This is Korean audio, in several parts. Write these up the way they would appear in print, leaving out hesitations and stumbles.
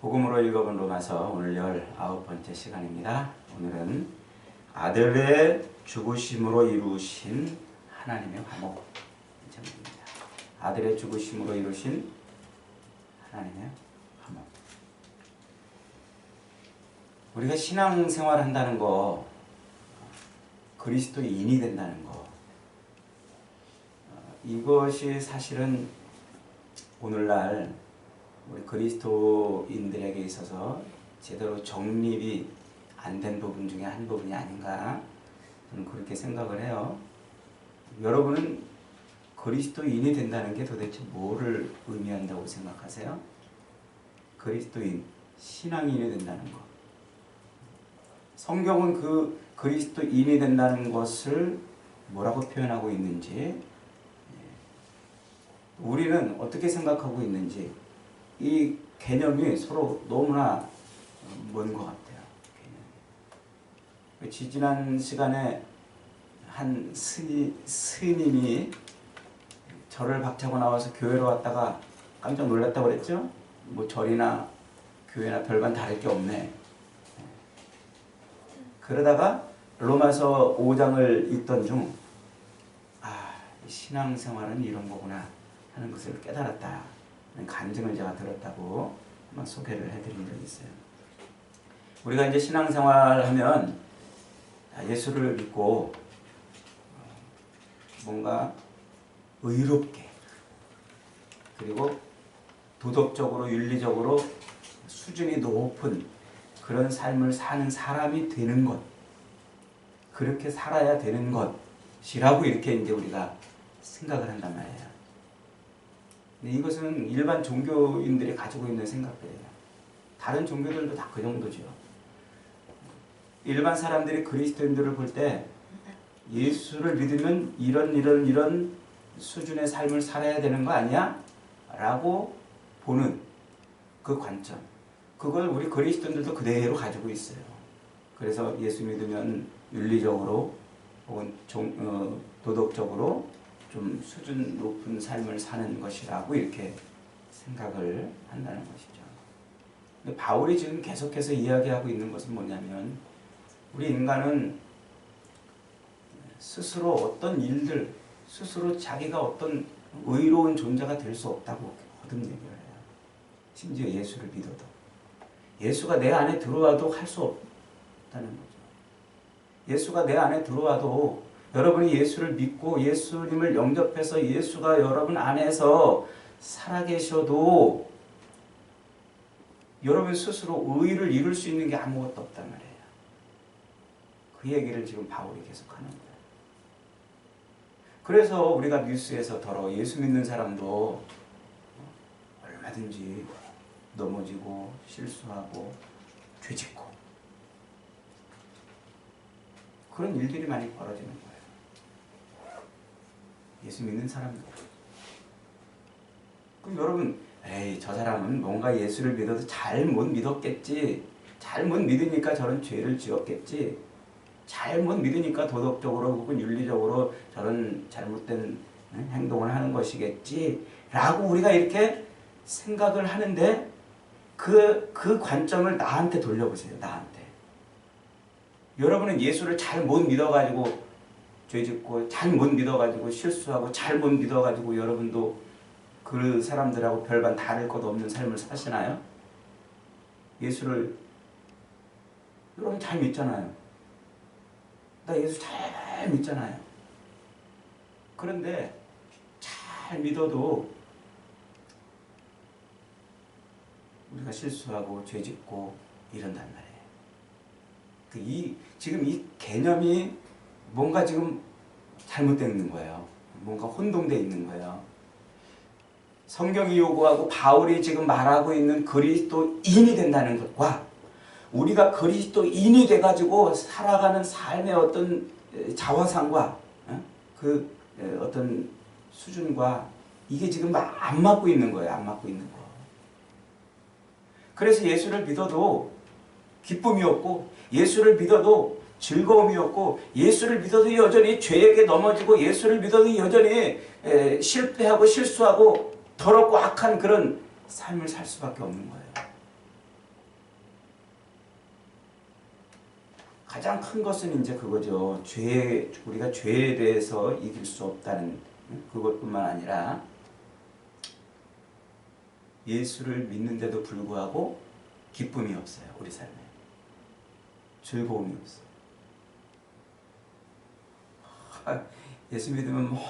복음으로 읽어본 로마서 오늘 19번째 시간입니다. 오늘은 아들의 죽으심으로 이루신 하나님의 화목 제목입니다. 아들의 죽으심으로 이루신 하나님의 화목. 우리가 신앙생활 한다는 거, 그리스도인이 된다는 거, 이것이 사실은 오늘날 우리 그리스도인들에게 있어서 제대로 정립이 안 된 부분 중에 한 부분이 아닌가 저는 그렇게 생각을 해요. 여러분은 그리스도인이 된다는 게 도대체 뭐를 의미한다고 생각하세요? 그리스도인, 신앙인이 된다는 것. 성경은 그 그리스도인이 된다는 것을 뭐라고 표현하고 있는지, 우리는 어떻게 생각하고 있는지, 이 개념이 서로 너무나 먼 것 같아요. 지난 시간에 한 스님이 절을 박차고 나와서 교회로 왔다가 깜짝 놀랐다고 그랬죠? 뭐 절이나 교회나 별반 다를 게 없네. 그러다가 로마서 5장을 읽던 중 신앙생활은 이런 거구나 하는 것을 깨달았다. 간증을 제가 들었다고 한번 소개를 해드린 적이 있어요. 우리가 이제 신앙생활 하면 예수를 믿고 뭔가 의롭게, 그리고 도덕적으로 윤리적으로 수준이 높은 그런 삶을 사는 사람이 되는 것, 그렇게 살아야 되는 것이라고 이렇게 이제 우리가 생각을 한단 말이에요. 이것은 일반 종교인들이 가지고 있는 생각들이에요. 다른 종교들도 다 그 정도죠. 일반 사람들이 그리스도인들을 볼 때 예수를 믿으면 이런 수준의 삶을 살아야 되는 거 아니야? 라고 보는 그 관점, 그걸 우리 그리스도인들도 그대로 가지고 있어요. 그래서 예수 믿으면 윤리적으로 혹은 도덕적으로 좀 수준 높은 삶을 사는 것이라고 이렇게 생각을 한다는 것이죠. 근데 바울이 지금 계속해서 이야기하고 있는 것은 뭐냐면, 우리 인간은 스스로 어떤 일들, 스스로 자기가 어떤 의로운 존재가 될 수 없다고 거듭 얘기를 해요. 심지어 예수를 믿어도. 예수가 내 안에 들어와도 할 수 없다는 거죠. 예수가 내 안에 들어와도, 여러분이 예수를 믿고 예수님을 영접해서 예수가 여러분 안에서 살아계셔도 여러분 스스로 의를 이룰 수 있는 게 아무것도 없단 말이에요. 그 얘기를 지금 바울이 계속하는 거예요. 그래서 우리가 뉴스에서 예수 믿는 사람도 얼마든지 넘어지고 실수하고 죄짓고 그런 일들이 많이 벌어지는 거예요. 예수 믿는 사람들. 그럼 여러분, 저 사람은 뭔가 예수를 믿어도 잘못 믿었겠지, 잘못 믿으니까 저런 죄를 지었겠지, 잘못 믿으니까 도덕적으로 혹은 윤리적으로 저런 잘못된 행동을 하는 것이겠지 라고 우리가 이렇게 생각을 하는데, 그 관점을 나한테 돌려보세요. 나한테. 여러분은 예수를 잘못 믿어가지고 죄짓고, 잘못 믿어가지고 실수하고, 잘못 믿어가지고 여러분도 그 사람들하고 별반 다를 것 없는 삶을 사시나요? 예수를 여러분 잘 믿잖아요. 나 예수 잘 믿잖아요. 그런데 잘 믿어도 우리가 실수하고 죄짓고 이런단 말이에요. 지금 이 개념이 뭔가 지금 잘못되어 있는 거예요. 뭔가 혼동되어 있는 거예요. 성경이 요구하고 바울이 지금 말하고 있는 그리스도인이 된다는 것과 우리가 그리스도인이 돼가지고 살아가는 삶의 어떤 자화상과 그 어떤 수준과 이게 지금 안 맞고 있는 거예요. 안 맞고 있는 거. 그래서 예수를 믿어도 기쁨이 없고, 예수를 믿어도 즐거움이 없고, 예수를 믿어도 여전히 죄에게 넘어지고, 예수를 믿어도 여전히 실패하고 실수하고 더럽고 악한 그런 삶을 살 수밖에 없는 거예요. 가장 큰 것은 이제 그거죠. 우리가 죄에 대해서 이길 수 없다는 그것뿐만 아니라 예수를 믿는데도 불구하고 기쁨이 없어요. 우리 삶에. 즐거움이 없어요. 예수 믿으면 뭐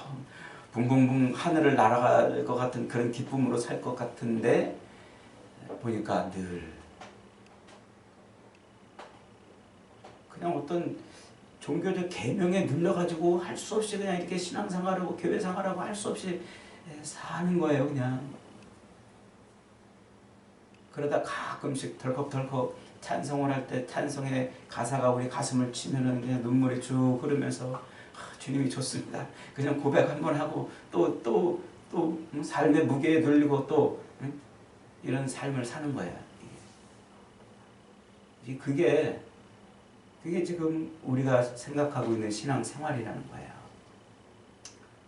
붕붕붕 하늘을 날아갈 것 같은 그런 기쁨으로 살 것 같은데 보니까 늘 그냥 어떤 종교적 계명에 눌려가지고 할 수 없이 그냥 이렇게 신앙생활하고 교회생활하고 할 수 없이 사는 거예요. 그냥 그러다 가끔씩 덜컥덜컥 찬송을 할 때 찬송의 가사가 우리 가슴을 치면은 그냥 눈물이 쭉 흐르면서 주님이 좋습니다. 그냥 고백 한번 하고 또 삶의 무게에 눌리고 또 이런 삶을 사는 거예요. 그게 지금 우리가 생각하고 있는 신앙생활이라는 거예요.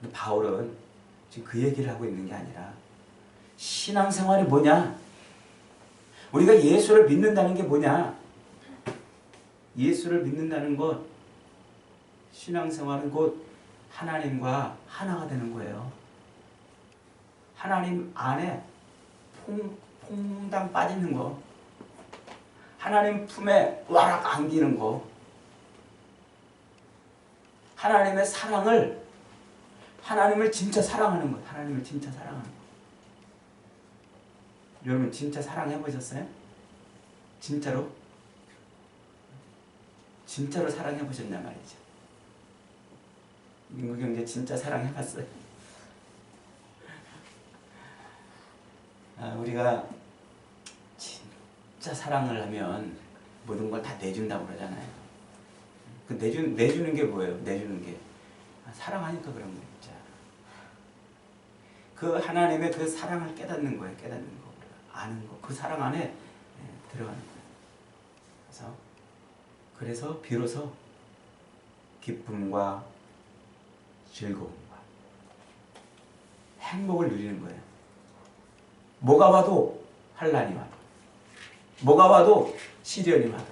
근데 바울은 지금 그 얘기를 하고 있는 게 아니라 신앙생활이 뭐냐? 우리가 예수를 믿는다는 게 뭐냐? 예수를 믿는다는 것, 신앙생활은 곧 하나님과 하나가 되는 거예요. 하나님 안에 퐁당 빠지는 거, 하나님 품에 와락 안기는 거, 하나님의 사랑을, 하나님을 진짜 사랑하는 것, 하나님을 진짜 사랑하는 것. 여러분 진짜 사랑해 보셨어요? 진짜로? 진짜로 사랑해 보셨냐 말이죠. 민국 형제 진짜 사랑해 봤어요? 우리가 진짜 사랑을 하면 모든 걸 다 내준다고 그러잖아요. 그 내주는 게 뭐예요? 내주는 게 사랑하니까 그런 거 있죠. 그 하나님의 그 사랑을 깨닫는 거예요. 깨닫는 거. 아는 거. 그 사랑 안에 들어가는 거예요. 그래서 비로소 기쁨과 즐거움과 행복을 누리는 거예요. 뭐가 와도 환난이 와도, 뭐가 와도 시련이 와도,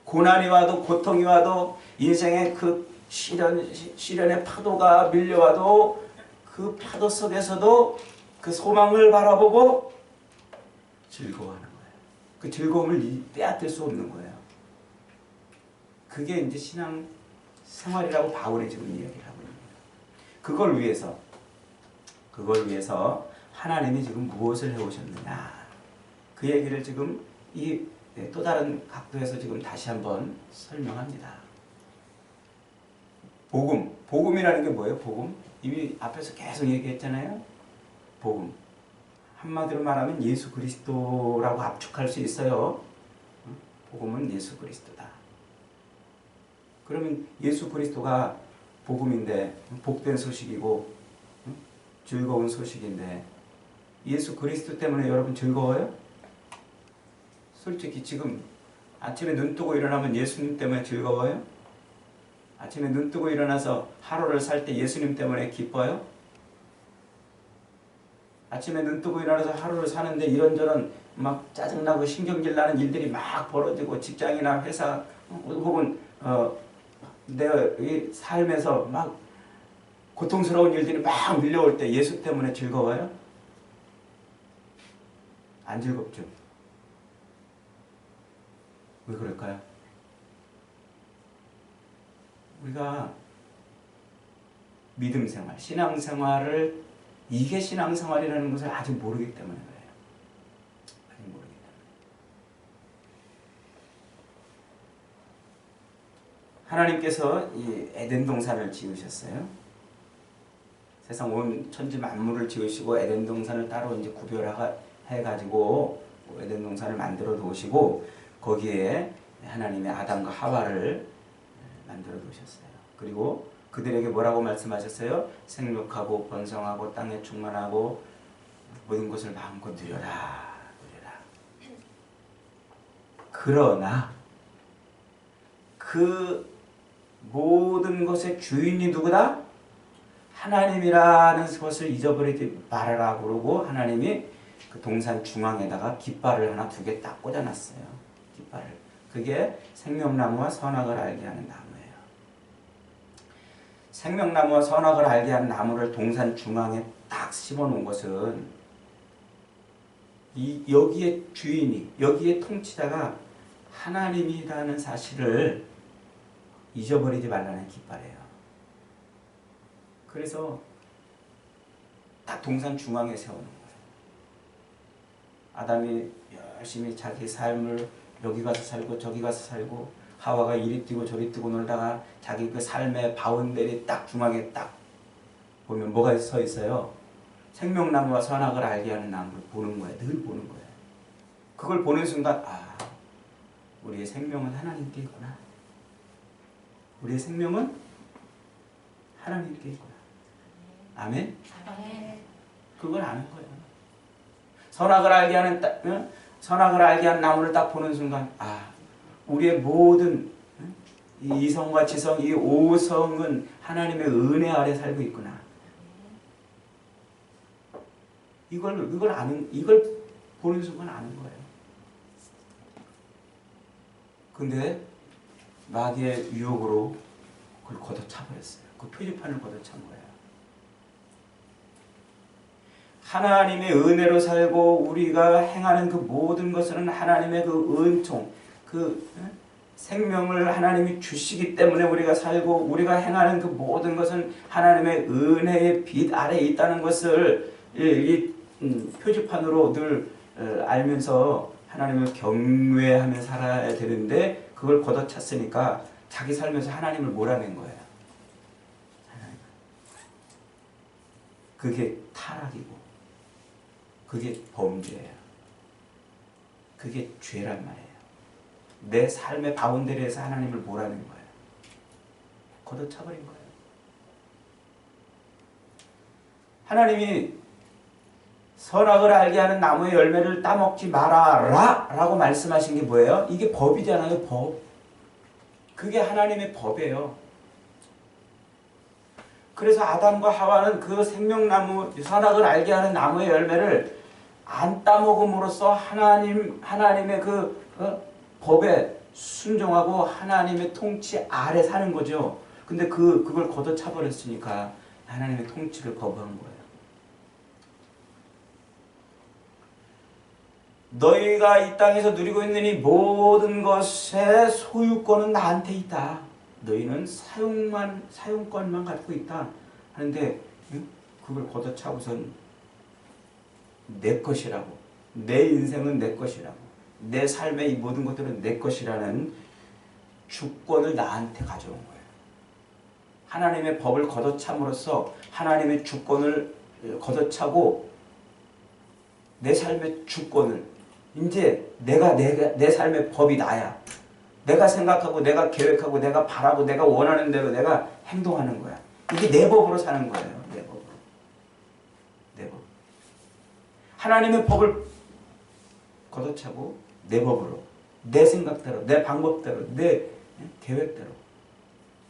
고난이 와도, 고통이 와도, 인생의 그 시련의 파도가 밀려와도 그 파도 속에서도 그 소망을 바라보고 즐거워하는 거예요. 그 즐거움을 빼앗을 수 없는 거예요. 그게 이제 신앙 생활이라고 바울이 지금 이야기를 하고 있는 거예요. 그걸 위해서 하나님이 지금 무엇을 해오셨느냐. 그 얘기를 지금 또 다른 각도에서 지금 다시 한번 설명합니다. 복음이라는 게 뭐예요? 복음? 이미 앞에서 계속 얘기했잖아요. 복음. 한마디로 말하면 예수 그리스도라고 압축할 수 있어요. 복음은 예수 그리스도다. 그러면 예수 그리스도가 복음인데, 복된 소식이고 즐거운 소식인데 예수 그리스도 때문에 여러분 즐거워요? 솔직히 지금 아침에 눈 뜨고 일어나면 예수님 때문에 즐거워요? 아침에 눈 뜨고 일어나서 하루를 살 때 예수님 때문에 기뻐요? 아침에 눈 뜨고 일어나서 하루를 사는데 이런저런 막 짜증나고 신경질 나는 일들이 막 벌어지고 직장이나 회사 혹은 내 삶에서 막 고통스러운 일들이 막 밀려올 때 예수 때문에 즐거워요? 안 즐겁죠? 왜 그럴까요? 우리가 믿음 생활, 신앙 생활을 이게 신앙생활이라는 것을 아직 모르기 때문에 그래요. 아직 모르기 때문에. 하나님께서 이 에덴 동산을 지으셨어요. 세상 온 천지 만물을 지으시고 에덴 동산을 따로 이제 구별해가지고 에덴 동산을 만들어 놓으시고 거기에 하나님의 아담과 하와를 만들어 놓으셨어요. 그리고 그들에게 뭐라고 말씀하셨어요? 생육하고 번성하고 땅에 충만하고 모든 것을 마음껏 누려라. 그러나 그 모든 것의 주인이 누구다? 하나님이라는 것을 잊어버리지 말아라 그러고 하나님이 그 동산 중앙에다가 깃발을 하나 두 개 딱 꽂아놨어요. 깃발을. 그게 생명나무와 선악을 알게 하는 나무예요. 생명나무와 선악을 알게 하는 나무를 동산 중앙에 딱 심어놓은 것은 여기에 주인이, 여기에 통치자가 하나님이라는 사실을 잊어버리지 말라는 깃발이에요. 그래서 딱 동산 중앙에 세우는 거예요. 아담이 열심히 자기 삶을 여기 가서 살고 저기 가서 살고, 하와가 이리 뛰고 저리 뛰고 놀다가 자기 그 삶의 바운더리 딱 중앙에 딱 보면 뭐가 서 있어요? 생명나무와 선악을 알게 하는 나무를 보는 거예요. 늘 보는 거예요. 그걸 보는 순간 우리의 생명은 하나님께 있구나. 우리의 생명은 하나님께 있구나. 아멘? 그걸 아는 거예요. 선악을 알게 하는 선악을 알게 하는 나무를 딱 보는 순간 우리의 모든 이 이성과 지성, 이 오성은 하나님의 은혜 아래 살고 있구나. 이걸 보는 순간 아는 거예요. 근데 마귀의 유혹으로 그걸 걷어차버렸어요. 그 표지판을 걷어찬 거예요. 하나님의 은혜로 살고 우리가 행하는 그 모든 것은 하나님의 그 은총, 그 생명을 하나님이 주시기 때문에 우리가 살고, 우리가 행하는 그 모든 것은 하나님의 은혜의 빛 아래에 있다는 것을 이 표지판으로 늘 알면서 하나님을 경외하며 살아야 되는데, 그걸 걷어찼으니까 자기 삶에서 하나님을 몰아낸 거예요. 그게 타락이고 그게 범죄예요. 그게 죄란 말이에요. 내 삶의 바운더리에서 하나님을 몰아낸 거예요. 걷어차버린 거예요. 하나님이 선악을 알게 하는 나무의 열매를 따먹지 마라 라고 말씀하신 게 뭐예요? 이게 법이잖아요. 법. 그게 하나님의 법이에요. 그래서 아담과 하와는 그 생명나무, 선악을 알게 하는 나무의 열매를 안 따먹음으로써 하나님의 그 법에 순종하고 하나님의 통치 아래 사는 거죠. 근데 그걸 걷어차버렸으니까 하나님의 통치를 거부한 거예요. 너희가 이 땅에서 누리고 있는 이 모든 것의 소유권은 나한테 있다. 너희는 사용권만 갖고 있다. 하는데 그걸 걷어차고선 내 것이라고, 내 인생은 내 것이라고, 내 삶의 이 모든 것들은 내 것이라는 주권을 나한테 가져온 거예요. 하나님의 법을 걷어참으로써 하나님의 주권을 걷어차고 내 삶의 주권을, 이제 내 삶의 법이 나야. 내가 생각하고 내가 계획하고 내가 바라고 내가 원하는 대로 내가 행동하는 거야. 이게 내 법으로 사는 거예요. 내 법으로. 내 법. 하나님의 법을 걷어차고 내 법으로, 내 생각대로, 내 방법대로, 내 계획대로.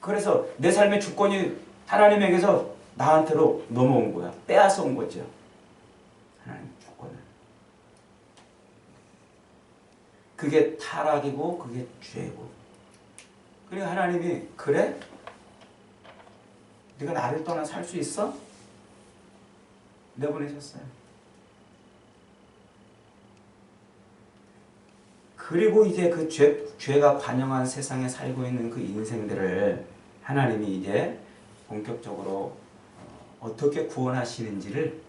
그래서 내 삶의 주권이 하나님에게서 나한테로 넘어온 거야. 빼앗아 온 거죠. 하나님 주권을. 그게 타락이고 그게 죄고. 그리고 하나님이 그래? 네가 나를 떠나 살 수 있어? 내보내셨어요. 그리고 이제 그 죄가 관영한 세상에 살고 있는 그 인생들을 하나님이 이제 본격적으로 어떻게 구원하시는지를,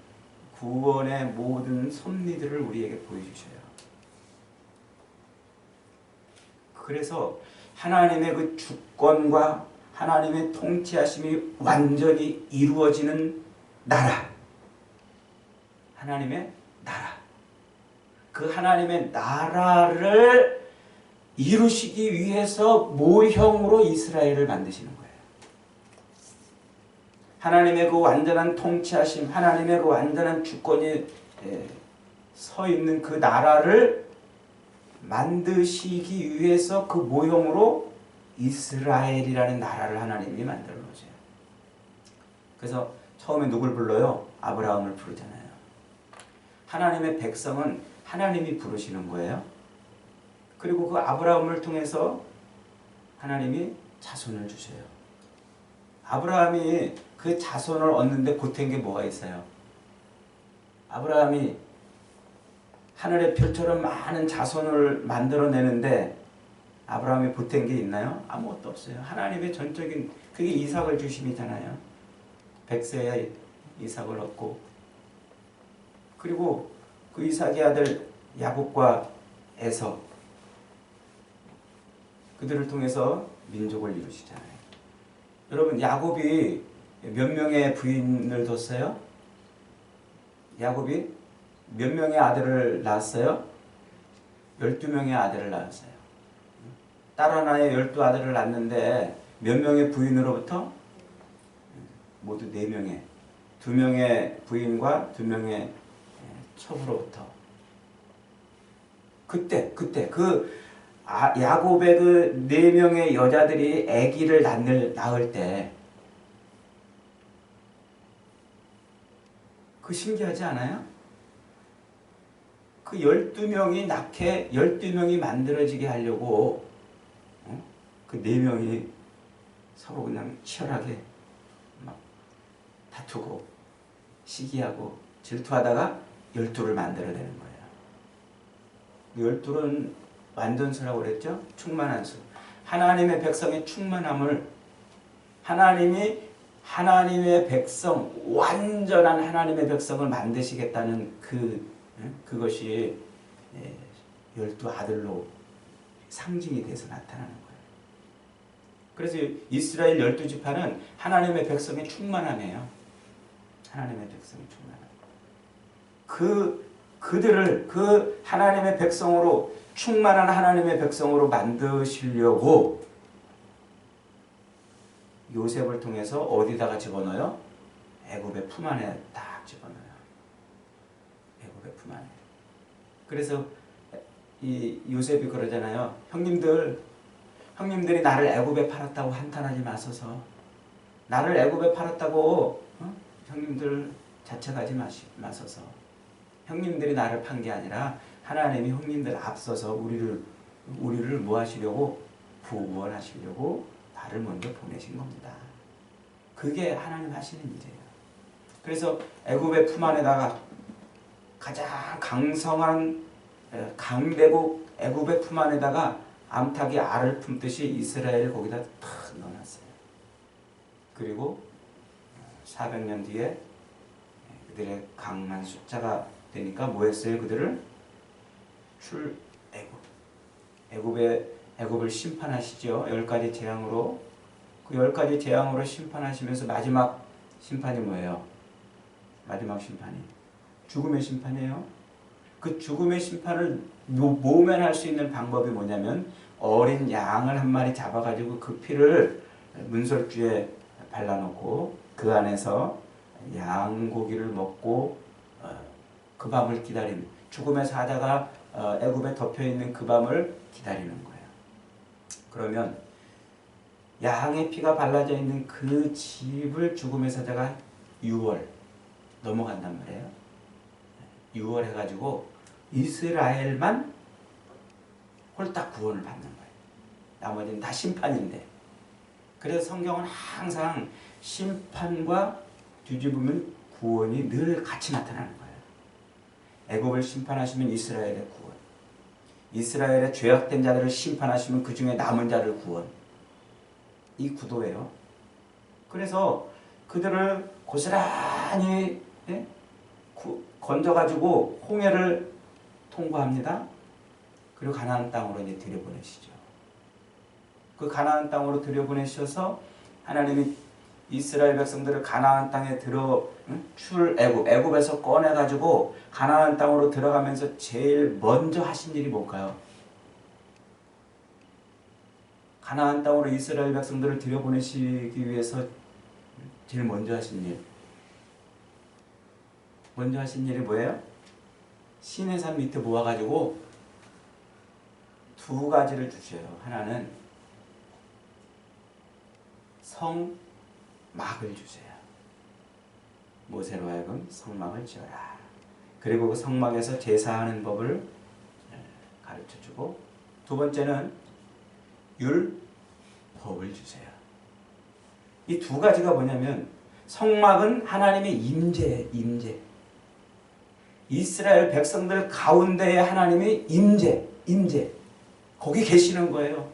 구원의 모든 섭리들을 우리에게 보여주셔요. 그래서 하나님의 그 주권과 하나님의 통치하심이 완전히 이루어지는 나라, 하나님의 나라, 그 하나님의 나라를 이루시기 위해서 모형으로 이스라엘을 만드시는 거예요. 하나님의 그 완전한 통치하심, 하나님의 그 완전한 주권이 서 있는 그 나라를 만드시기 위해서 그 모형으로 이스라엘이라는 나라를 하나님이 만들어 놓으세요. 그래서 처음에 누굴 불러요? 아브라함을 부르잖아요. 하나님의 백성은 하나님이 부르시는 거예요. 그리고 그 아브라함을 통해서 하나님이 자손을 주세요. 아브라함이 그 자손을 얻는데 보탠 게 뭐가 있어요? 아브라함이 하늘의 별처럼 많은 자손을 만들어내는데 아브라함이 보탠 게 있나요? 아무것도 없어요. 하나님의 전적인, 그게 이삭을 주심이잖아요. 100세에 이삭을 얻고, 그리고 그 이삭의 아들 야곱과 에서, 그들을 통해서 민족을 이루시잖아요. 여러분, 야곱이 몇 명의 부인을 뒀어요? 야곱이 몇 명의 아들을 낳았어요? 12명의 아들을 낳았어요. 딸 하나에 12아들을 낳는데 몇 명의 부인으로부터? 모두 4명의, 2명의 부인과 2명의 첩으로부터. 그때 야곱의 그 4명의 여자들이 아기를 낳을 때 그 신기하지 않아요? 그 12명이 낳게, 12명이 만들어지게 하려고 그 4명이 서로 그냥 치열하게 막 다투고 시기하고 질투하다가 12를 만들어내는 거예요. 12는 완전수라고 그랬죠? 충만한 수. 하나님의 백성의 충만함을, 하나님의 백성, 완전한 하나님의 백성을 만드시겠다는 그것이 12아들로 상징이 돼서 나타나는 거예요. 그래서 이스라엘 12지파는 하나님의 백성의 충만함이에요. 하나님의 백성의 충만함. 그들을 그 하나님의 백성으로, 충만한 하나님의 백성으로 만드시려고 요셉을 통해서 어디다가 집어넣어요? 애굽의 품 안에 딱 집어넣어요. 애굽의 품 안에. 그래서 이 요셉이 그러잖아요. 형님들이 나를 애굽에 팔았다고 한탄하지 마소서. 나를 애굽에 팔았다고 형님들 자책하지 마소서. 형님들이 나를 판 게 아니라 하나님이 형님들 앞서서 우리를 뭐 하시려고? 구원하시려고 나를 먼저 보내신 겁니다. 그게 하나님 하시는 일이에요. 그래서 애굽의 품 안에다가 가장 강성한 강대국 애굽의 품 안에다가 암탉이 알을 품듯이 이스라엘을 거기다 탁 넣어놨어요. 그리고 400년 뒤에 그들의 강한 숫자가 되니까 뭐 했어요? 그들을 애굽을 심판하시죠. 10가지 재앙으로. 그 10가지 재앙으로 심판하시면서 마지막 심판이 뭐예요? 마지막 심판이 죽음의 심판이에요. 그 죽음의 심판을 모면할 수 있는 방법이 뭐냐면 어린 양을 한 마리 잡아가지고 그 피를 문설주에 발라놓고 그 안에서 양고기를 먹고 그 밤을 기다리는, 죽음의 사자가 애굽에 덮여있는 그 밤을 기다리는 거예요. 그러면 양의 피가 발라져 있는 그 집을 죽음의 사자가 6월 넘어간단 말이에요. 6월 해가지고 이스라엘만 홀딱 구원을 받는 거예요. 나머지는 다 심판인데. 그래서 성경은 항상 심판과 뒤집으면 구원이 늘 같이 나타나는 거예요. 애굽을 심판하시면 이스라엘의 구원, 이스라엘의 죄악된 자들을 심판하시면 그 중에 남은 자를 구원. 이 구도예요. 그래서 그들을 고스란히 건져가지고 홍해를 통과합니다. 그리고 가나안 땅으로 이제 들여보내시죠. 그 가나안 땅으로 들여보내셔서 하나님이 이스라엘 백성들을 가나안 땅에 애굽에서 꺼내가지고 가나안 땅으로 들어가면서 제일 먼저 하신 일이 뭘까요? 가나안 땅으로 이스라엘 백성들을 들여보내시기 위해서 제일 먼저 하신 일. 먼저 하신 일이 뭐예요? 시내산 밑에 모아가지고 2가지를 주셔요. 하나는 성막을 주세요. 모세로 하여금 성막을 지어라. 그리고 그 성막에서 제사하는 법을 가르쳐주고 두 번째는 율법을 주세요. 이 두 가지가 뭐냐면 성막은 하나님의 임재. 이스라엘 백성들 가운데에 하나님의 임재. 거기 계시는 거예요.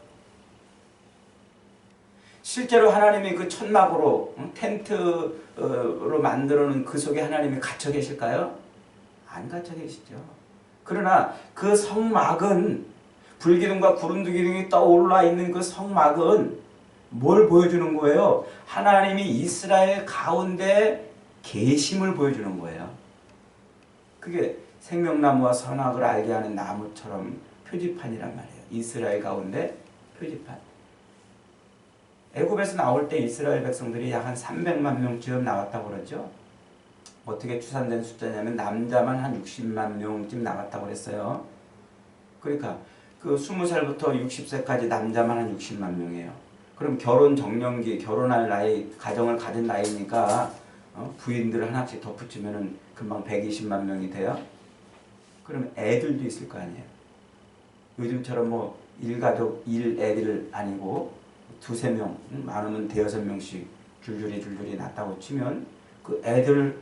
실제로 하나님이 그 천막으로 텐트로 만들어 놓은 그 속에 하나님이 갇혀 계실까요? 안 갇혀 계시죠. 그러나 그 성막은 불기둥과 구름기둥이 떠올라 있는 그 성막은 뭘 보여주는 거예요? 하나님이 이스라엘 가운데 계심을 보여주는 거예요. 그게 생명나무와 선악을 알게 하는 나무처럼 표지판이란 말이에요. 이스라엘 가운데 표지판. 애굽에서 나올 때 이스라엘 백성들이 약 한 300만 명쯤 나왔다고 그러죠. 어떻게 추산된 숫자냐면 남자만 한 60만 명쯤 나왔다고 그랬어요. 그러니까 그 20살부터 60세까지 남자만 한 60만 명이에요. 그럼 결혼 정년기, 결혼할 나이, 가정을 가진 나이니까 부인들을 하나씩 덧붙이면 금방 120만 명이 돼요. 그러면 애들도 있을 거 아니에요. 요즘처럼 뭐 일가족, 일애들 아니고 두세 명, 많으면 대여섯 명씩 줄줄이 낳았다고 치면 그 애들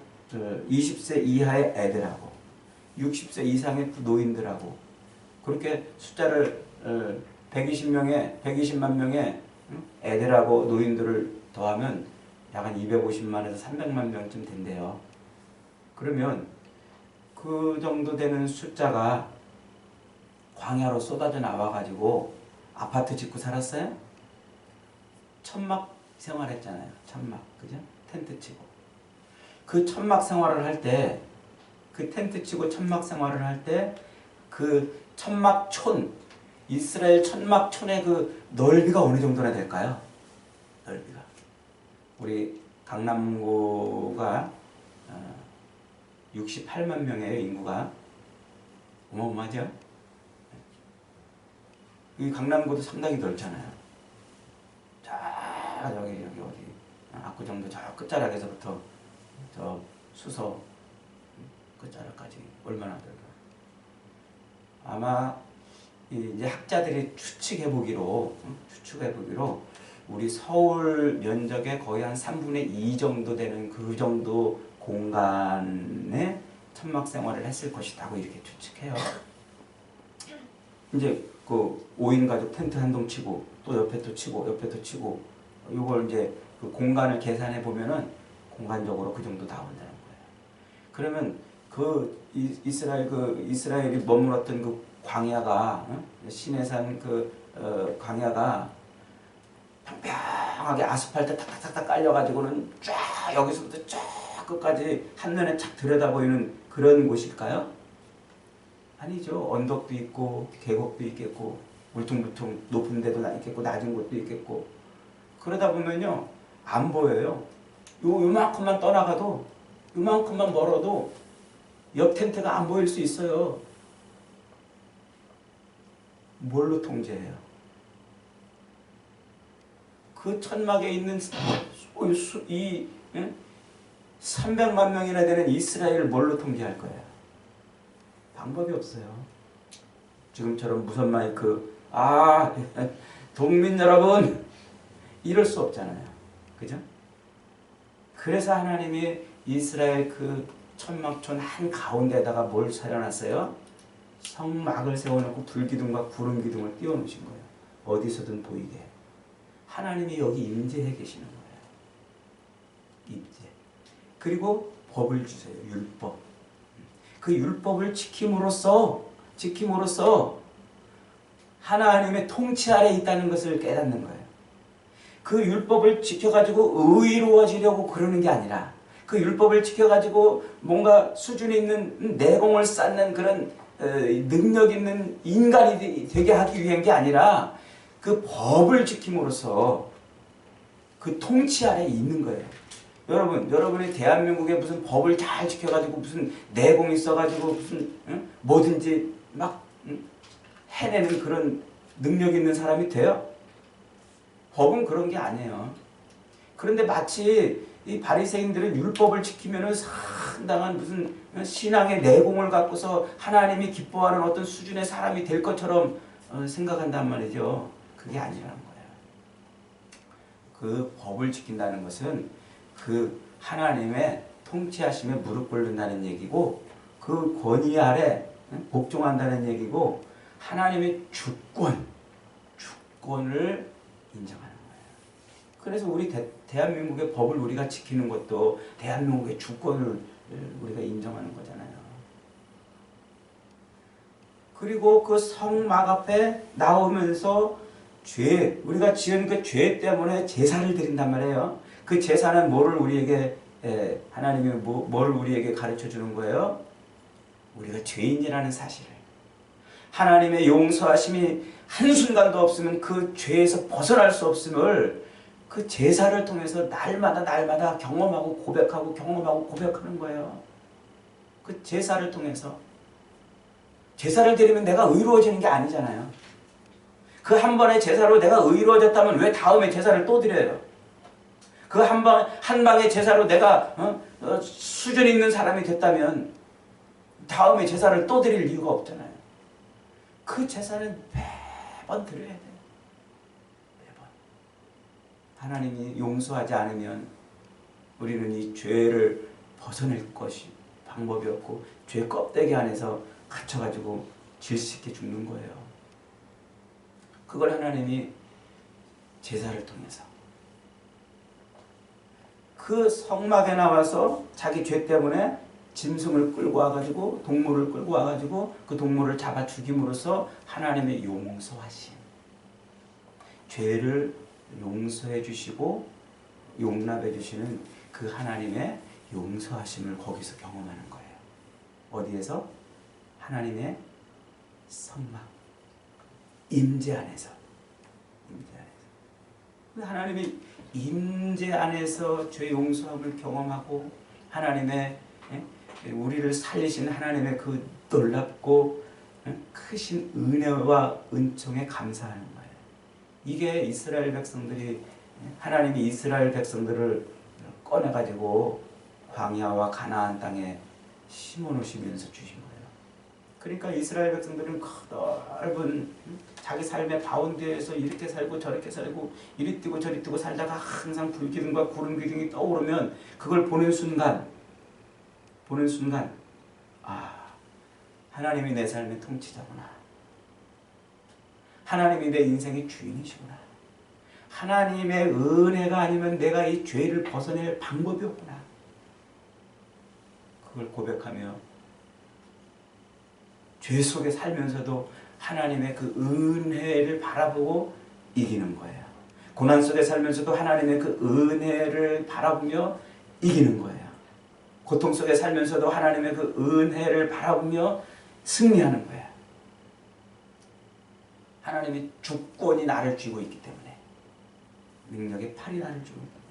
20세 이하의 애들하고 60세 이상의 노인들하고 그렇게 숫자를 120만 명의 애들하고 노인들을 더하면 약 한 250만에서 300만 명쯤 된대요. 그러면 그 정도 되는 숫자가 광야로 쏟아져 나와가지고 아파트 짓고 살았어요? 천막 생활했잖아요. 천막, 그죠? 텐트 치고. 그 천막 생활을 할 때, 그 텐트 치고 천막 생활을 할 때, 그 천막촌, 이스라엘 천막촌의 그 넓이가 어느 정도나 될까요? 넓이가. 우리 강남구가 68만 명이에요, 인구가. 어마어마하죠? 이 강남구도 상당히 넓잖아요. 자, 여기 어디 압구정도 저 끝자락에서부터 저 수서 끝자락까지 얼마나 될까? 아마 이제 학자들이 추측해보기로 우리 서울 면적의 거의 한 3분의 2 정도 되는 그 정도 공간에 천막 생활을 했을 것이라고 이렇게 추측해요. 이제 그 5인 가족 텐트 한 동 치고 또 옆에 또 치고 이걸 이제 그 공간을 계산해 보면은 공간적으로 그 정도 나온다는 거예요. 그러면 그 이스라엘이 머물렀던 그 광야가 시내산 그 광야가 평평하게 아스팔트 탁탁탁 깔려가지고는 쫙 여기서부터 쫙 끝까지 한눈에 착 들여다보이는 그런 곳일까요? 아니죠. 언덕도 있고 계곡도 있겠고 울퉁불퉁 높은 데도 있겠고 낮은 곳도 있겠고 그러다 보면요 안 보여요. 요만큼만 떠나가도 요만큼만 멀어도 옆 텐트가 안 보일 수 있어요. 뭘로 통제해요? 그 천막에 있는 이 300만 명이나 되는 이스라엘을 뭘로 통제할 거예요? 방법이 없어요. 지금처럼 무선 마이크, 동민 여러분, 이럴 수 없잖아요. 그죠? 그래서 하나님이 이스라엘 그 천막촌 한 가운데다가 뭘 세워놨어요? 성막을 세워놓고 불기둥과 구름기둥을 띄워놓으신 거예요. 어디서든 보이게. 하나님이 여기 임재해 계시는 거예요. 임재. 그리고 법을 주세요. 율법. 그 율법을 지킴으로써 하나님의 통치 아래 있다는 것을 깨닫는 거예요. 그 율법을 지켜가지고 의로워지려고 그러는 게 아니라 그 율법을 지켜가지고 뭔가 수준 있는 내공을 쌓는 그런 능력 있는 인간이 되게 하기 위한 게 아니라 그 법을 지킴으로써 그 통치 아래에 있는 거예요. 여러분이 대한민국에 무슨 법을 잘 지켜가지고 무슨 내공이 있어가지고 무슨 뭐든지 막 해내는 그런 능력 있는 사람이 돼요? 법은 그런 게 아니에요. 그런데 마치 이 바리새인들은 율법을 지키면은 상당한 무슨 신앙의 내공을 갖고서 하나님이 기뻐하는 어떤 수준의 사람이 될 것처럼 생각한단 말이죠. 그게 아니라는 거예요. 그 법을 지킨다는 것은 그 하나님의 통치하심에 무릎 꿇는다는 얘기고 그 권위 아래 복종한다는 얘기고 하나님의 주권을 인정하는 거예요. 그래서 우리 대한민국의 법을 우리가 지키는 것도 대한민국의 주권을 우리가 인정하는 거잖아요. 그리고 그 성막 앞에 나오면서 우리가 지은 그 죄 때문에 제사를 드린단 말이에요. 그 제사는 뭐를 우리에게 하나님이 뭐를 우리에게 가르쳐 주는 거예요? 우리가 죄인이라는 사실을. 하나님의 용서하심이 한순간도 없으면 그 죄에서 벗어날 수 없음을 그 제사를 통해서 날마다 경험하고 고백하는 거예요. 그 제사를 통해서. 제사를 드리면 내가 의로워지는 게 아니잖아요. 그 한 번의 제사로 내가 의로워졌다면 왜 다음에 제사를 또 드려요? 그 한 방의 제사로 내가 수준 있는 사람이 됐다면 다음에 제사를 또 드릴 이유가 없잖아요. 그 제사는 매번 드려야 돼요. 매번. 하나님이 용서하지 않으면 우리는 이 죄를 벗어낼 것이 방법이 없고 죄 껍데기 안에서 갇혀가지고 질식해 죽는 거예요. 그걸 하나님이 제사를 통해서 그 성막에 나와서 자기 죄 때문에 짐승을 끌고 와가지고 동물을 끌고 와가지고 그 동물을 잡아 죽임으로써 하나님의 용서하심, 죄를 용서해 주시고 용납해 주시는 그 하나님의 용서하심을 거기서 경험하는 거예요. 어디에서? 하나님의 성막, 임재 안에서. 하나님의 임재 안에서 죄 용서함을 경험하고 하나님의 우리를 살리신 하나님의 그 놀랍고 크신 은혜와 은총에 감사하는 거예요. 이게 이스라엘 백성들이 하나님이 이스라엘 백성들을 꺼내가지고 광야와 가나안 땅에 심어놓으시면서 주신 거예요. 그러니까 이스라엘 백성들은 넓은 자기 삶의 바운드에서 이렇게 살고 저렇게 살고 이리 뛰고 저리 뛰고 살다가 항상 불기둥과 구름 기둥이 떠오르면 그걸 보는 순간 하나님이 내 삶의 통치자구나. 하나님이 내 인생의 주인이시구나. 하나님의 은혜가 아니면 내가 이 죄를 벗어낼 방법이 없구나. 그걸 고백하며 죄 속에 살면서도 하나님의 그 은혜를 바라보고 이기는 거예요. 고난 속에 살면서도 하나님의 그 은혜를 바라보며 이기는 거예요. 고통 속에 살면서도 하나님의 그 은혜를 바라보며 승리하는 거예요. 하나님이 주권이 나를 쥐고 있기 때문에 능력의 팔이 나를 쥐고 있기 때문에.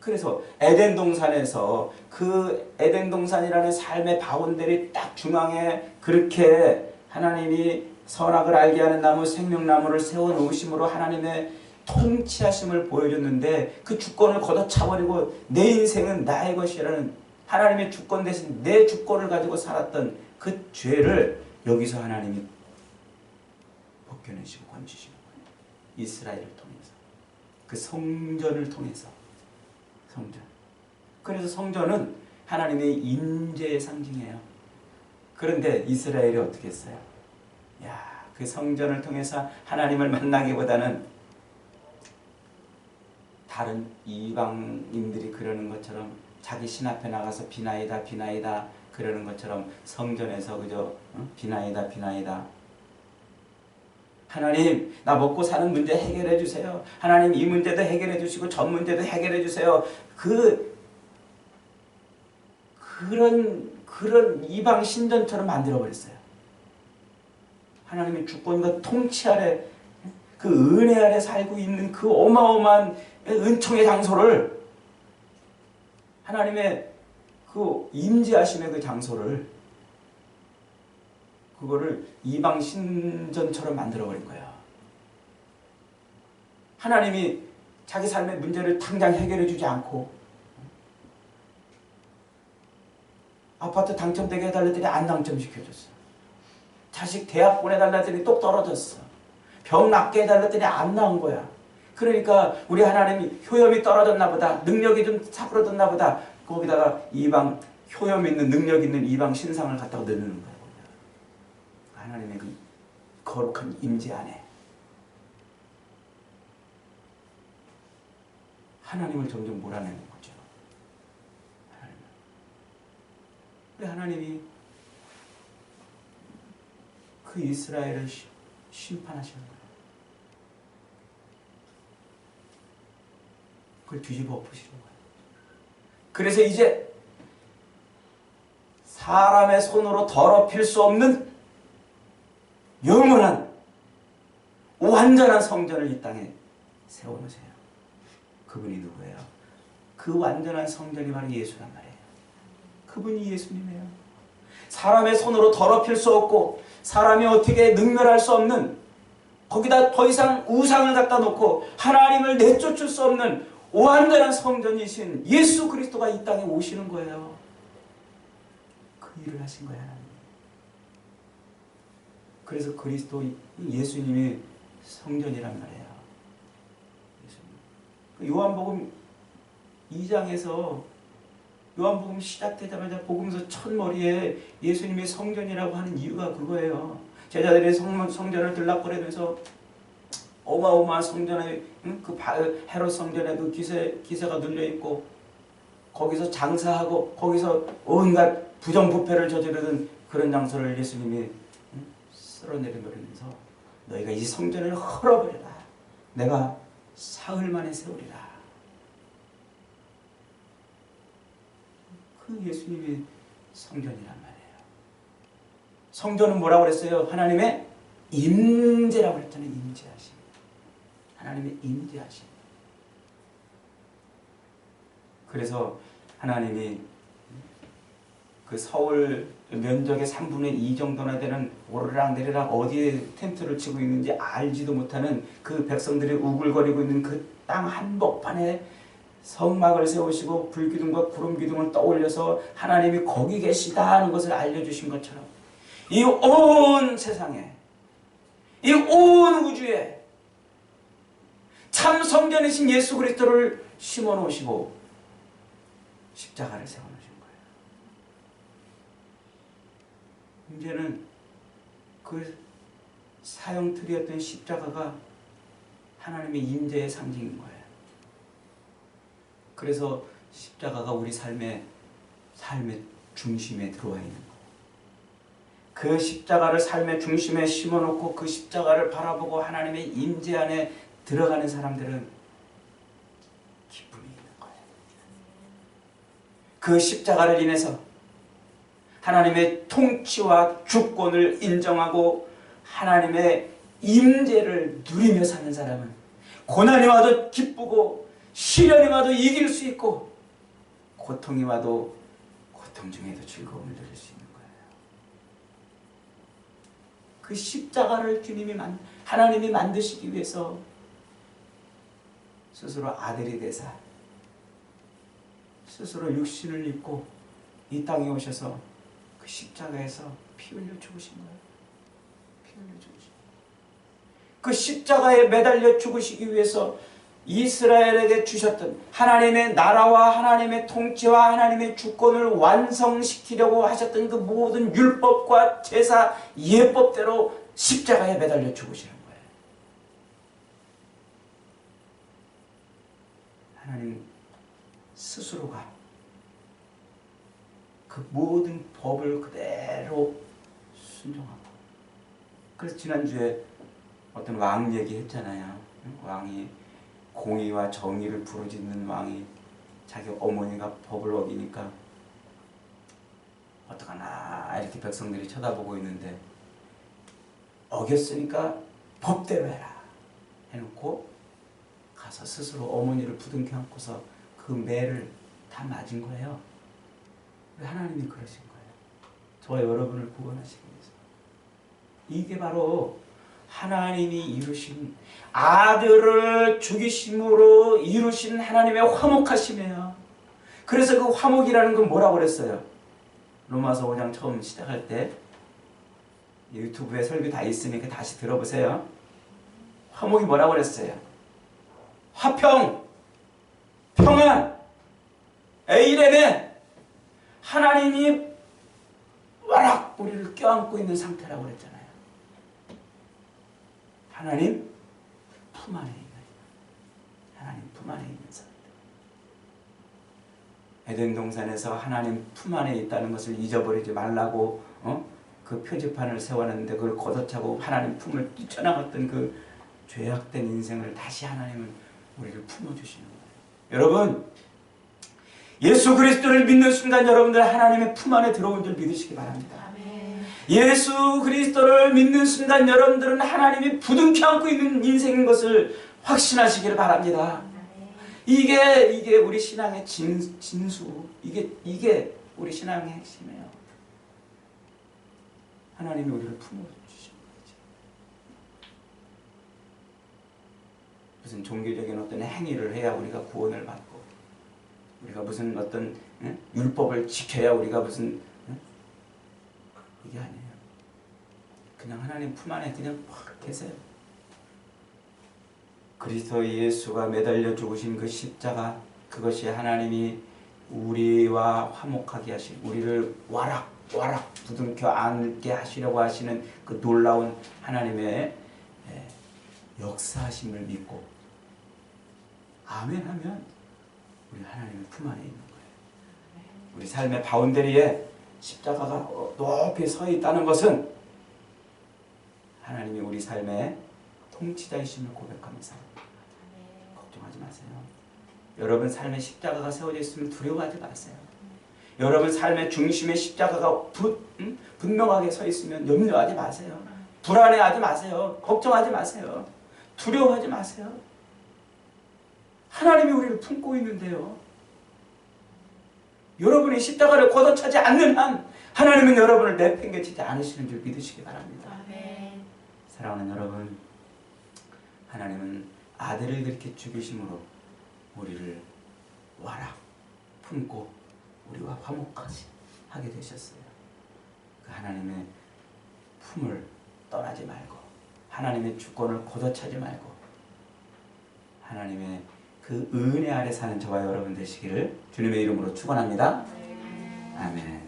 그래서 에덴 동산에서 그 에덴 동산이라는 삶의 바운더리 딱 중앙에 그렇게 하나님이 선악을 알게 하는 나무 생명나무를 세워놓으심으로 하나님의 통치하심을 보여줬는데 그 주권을 걷어차버리고 내 인생은 나의 것이라는 하나님의 주권 대신 내 주권을 가지고 살았던 그 죄를 여기서 하나님이 벗겨내시고 건지시는 거예요. 이스라엘을 통해서. 그 성전을 통해서. 성전. 그래서 성전은 하나님의 임재의 상징이에요. 그런데 이스라엘이 어떻게 했어요? 그 성전을 통해서 하나님을 만나기보다는 다른 이방인들이 그러는 것처럼 자기 신 앞에 나가서 비나이다 비나이다 그러는 것처럼 성전에서 그저 비나이다 하나님 나 먹고 사는 문제 해결해 주세요. 하나님 이 문제도 해결해 주시고 저 문제도 해결해 주세요. 그런 이방 신전처럼 만들어 버렸어요. 하나님의 주권과 통치 아래 그 은혜 아래 살고 있는 그 어마어마한 은총의 장소를 하나님의 그 임재하심의 그 장소를 그거를 이방 신전처럼 만들어버린 거야. 하나님이 자기 삶의 문제를 당장 해결해 주지 않고 아파트 당첨되게 해달랬더니 안 당첨시켜줬어. 자식 대학 보내달라 했더니 똑 떨어졌어. 병 낫게 해달라 했더니 안 나은 거야. 그러니까 우리 하나님이 효염이 떨어졌나 보다. 능력이 좀 사그러졌나 보다. 거기다가 이방 효염 있는 능력 있는 이방 신상을 갖다가 넣는 거야. 하나님의 그 거룩한 임재 안에 하나님을 점점 몰아내는 거죠. 우리 하나님이 그 이스라엘을 심판하시는 거예요. 그걸 뒤집어 엎으시는 거예요. 그래서 이제 사람의 손으로 더럽힐 수 없는 영원한 완전한 성전을 이 땅에 세워놓으세요. 그분이 누구예요? 그 완전한 성전이 바로 예수란 말이에요. 그분이 예수님이에요. 사람의 손으로 더럽힐 수 없고 사람이 어떻게 능멸할 수 없는, 거기다 더 이상 우상을 갖다 놓고 하나님을 내쫓을 수 없는 완전한 성전이신 예수 그리스도가 이 땅에 오시는 거예요. 그 일을 하신 거예요, 하나님. 그래서 그리스도 예수님이 성전이란 말이에요. 요한복음 2장에서 요한복음 시작되자마자 복음서 첫머리에 예수님이 성전이라고 하는 이유가 그거예요. 제자들이 성전을 들락거리면서 어마어마한 성전에, 그 헤롯 성전에 그 기세가 눌려있고 거기서 장사하고 거기서 온갖 부정부패를 저지르던 그런 장소를 예수님이 쓸어내려버리면서 너희가 이 성전을 헐어버려라. 내가 사흘 만에 세우리라. 그 예수님이 성전이란 말이에요. 성전은 뭐라고 그랬어요? 하나님의 임재라고 그랬잖아요. 임재하심. 하나님의 임재하심. 그래서 하나님이 그 서울 면적의 3분의 2 정도나 되는 오르락내리락 어디에 텐트를 치고 있는지 알지도 못하는 그 백성들이 우글거리고 있는 그 땅 한복판에 성막을 세우시고 불기둥과 구름기둥을 떠올려서 하나님이 거기 계시다 하는 것을 알려주신 것처럼 이 온 세상에, 이 온 우주에 참 성전이신 예수 그리스도를 심어놓으시고 십자가를 세워놓으신 거예요. 이제는 그 사형틀이었던 십자가가 하나님의 임재의 상징인 거예요. 그래서 십자가가 우리 삶의 중심에 들어와 있는 거예요. 그 십자가를 삶의 중심에 심어놓고 그 십자가를 바라보고 하나님의 임재 안에 들어가는 사람들은 기쁨이 있는 거예요. 그 십자가를 인해서 하나님의 통치와 주권을 인정하고 하나님의 임재를 누리며 사는 사람은 고난이 와도 기쁘고 시련이 와도 이길 수 있고 고통이 와도 고통 중에도 즐거움을 누릴 수 있는 거예요. 그 십자가를 하나님이 만드시기 위해서 스스로 아들이 되사 스스로 육신을 입고 이 땅에 오셔서 그 십자가에서 피 흘려 죽으신 거예요. 피 흘려 죽으신 거예요. 그 십자가에 매달려 죽으시기 위해서 이스라엘에게 주셨던 하나님의 나라와 하나님의 통치와 하나님의 주권을 완성시키려고 하셨던 그 모든 율법과 제사 예법대로 십자가에 매달려 죽으시는 거예요. 하나님 스스로가 그 모든 법을 그대로 순종하고, 그래서 지난주에 어떤 왕 얘기했잖아요. 왕이 공의와 정의를 부르짖는 왕이 자기 어머니가 법을 어기니까 어떡하나 이렇게 백성들이 쳐다보고 있는데 어겼으니까 법대로 해라 해놓고 가서 스스로 어머니를 부둥켜 안고서 그 매를 다 맞은 거예요. 하나님이 그러신 거예요. 저와 여러분을 구원하시기 위해서. 이게 바로 하나님이 이루신, 아들을 죽이심으로 이루신 하나님의 화목하심이에요. 그래서 그 화목이라는 건 뭐라고 그랬어요? 로마서 5장 처음 시작할 때 유튜브에 설교 다 있으니까 다시 들어보세요. 화목이 뭐라고 그랬어요? 화평, 평안, 에이레네. 하나님이 와락 우리를 껴안고 있는 상태라고 그랬잖아요. 하나님 품 안에 있는, 하나님 품 안에 있는 상태. 에덴 동산에서 하나님 품 안에 있다는 것을 잊어버리지 말라고 그 표지판을 세웠는데 그걸 걷어차고 하나님 품을 뛰쳐나갔던 그 죄악된 인생을 다시 하나님은 우리를 품어주시는 거예요. 여러분, 예수 그리스도를 믿는 순간 여러분들 하나님의 품 안에 들어온 줄 믿으시기 바랍니다. 예수 그리스도를 믿는 순간 여러분들은 하나님이 부둥켜 안고 있는 인생인 것을 확신하시기를 바랍니다. 이게 우리 신앙의 진수, 이게 우리 신앙의 핵심이에요. 하나님이 우리를 품어주신 거죠. 무슨 종교적인 어떤 행위를 해야 우리가 구원을 받고, 우리가 무슨 어떤 율법을 지켜야 우리가 무슨 이게 아니에요. 그냥 하나님 품 안에 그냥 팍 계세요. 그리스도 예수가 매달려 죽으신 그 십자가, 그것이 하나님이 우리와 화목하게 하신, 우리를 와락 부둥켜 안게 하시려고 하시는 그 놀라운 하나님의 역사하심을 믿고 아멘 하면 우리 하나님의 품 안에 있는 거예요. 우리 삶의 바운더리에 십자가가 높이 서 있다는 것은 하나님이 우리 삶의 통치자이심을 고백하면서 걱정하지 마세요. 여러분 삶의 십자가가 세워져 있으면 두려워하지 마세요. 여러분 삶의 중심에 십자가가 분명하게 서 있으면 염려하지 마세요. 불안해하지 마세요. 걱정하지 마세요. 두려워하지 마세요. 하나님이 우리를 품고 있는데요. 여러분이 십자가를 걷어차지 않는 한 하나님은 여러분을 내팽개치지 않으시는 줄 믿으시기 바랍니다. 사랑하는 여러분, 하나님은 아들을 그렇게 죽이심으로 우리를 와락 품고 우리와 화목하게 되셨어요. 그 하나님의 품을 떠나지 말고 하나님의 주권을 걷어차지 말고 하나님의 그 은혜 아래 사는 저와 여러분 되시기를 주님의 이름으로 축원합니다. 아멘.